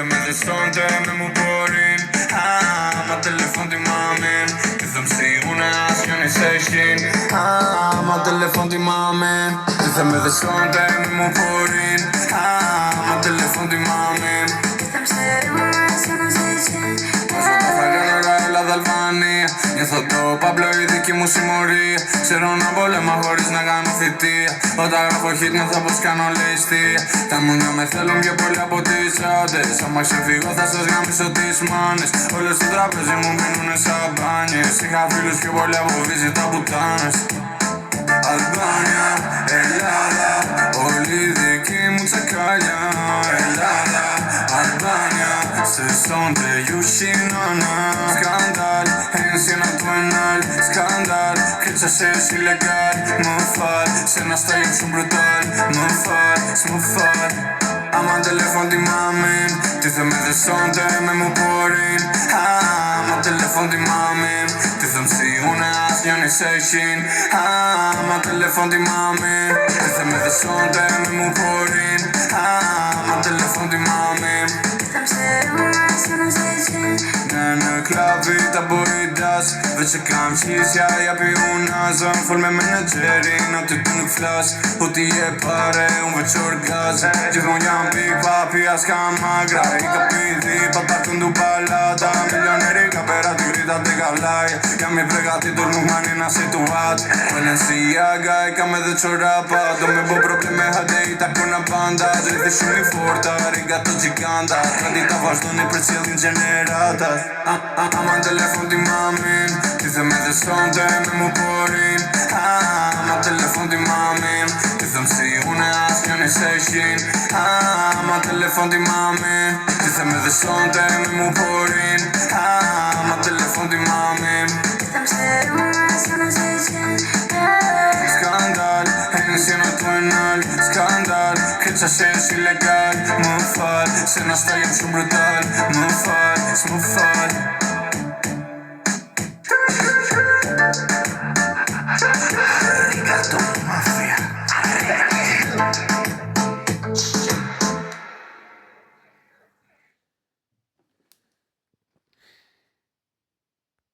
se me dhe sonte me mu porin ma telefon ti mamin ti thëm si une as që një seshin ma telefon ti mamin ti se me dhe sonte me mu porin ma telefon ti mamin ti thëm si une as që një seshin Albania një thoto Pablo i diki mu si mori Qero na bole ma horiz na gano fitia Ota grafo hit një tha po s'kano listia Ta munja me thellum kjo polja po ti qate Sa ma kështë figo tha sos gami so ti s'manis Ole su trapezi mu minu në sabanje Si ka filus kjo polja po vizita butanes Albania, helada Oli diki mu cakalla helada Albania Se sonte ju shinana Skandal, hensjena tuenal Skandal, këtë që është ilegal Më fal, se na stajim shumë brutal Më fal, s'më fal Ama telefon ti mamin Ti thëm edhe sonte me mu porin Ama telefon ti mamin Ti thëm si une as një një seshin Ama telefon ti mamin Ti thëm edhe sonte me mu porin Ama telefon ti mamin Në klavit apo i das Veç e kam qisja japi una Zën full me menagerin O ty të nuk flas Po ti e pare unë veç orgaz Gjithmon jam big papi as kam magra I ka piti pa ta këndu palata Milioneri ka pera ty grita të kavlaj Jam i pregatitur nuk mani na situat Balenciaga i kam edhe qorapa Do me bo probleme hade i tako na banda Drithi shumë i forta riga të gjiganta Tradita vazhdoni për cilin generatat Ama telefon ti mamin Ti thëm edhe sonte me mu porin Ama telefon ti mamin Ti thëm si une as një një seshin Ama telefon ti mamin Ti thëm edhe sonte me mu porin Ama telefon ti mamin Ti thëm si une as një një seshin Skandal, hensjena tuenal Skandal, këtë që është ilegal Më fal, se na stajim shumë brutal Më fal, s'më fal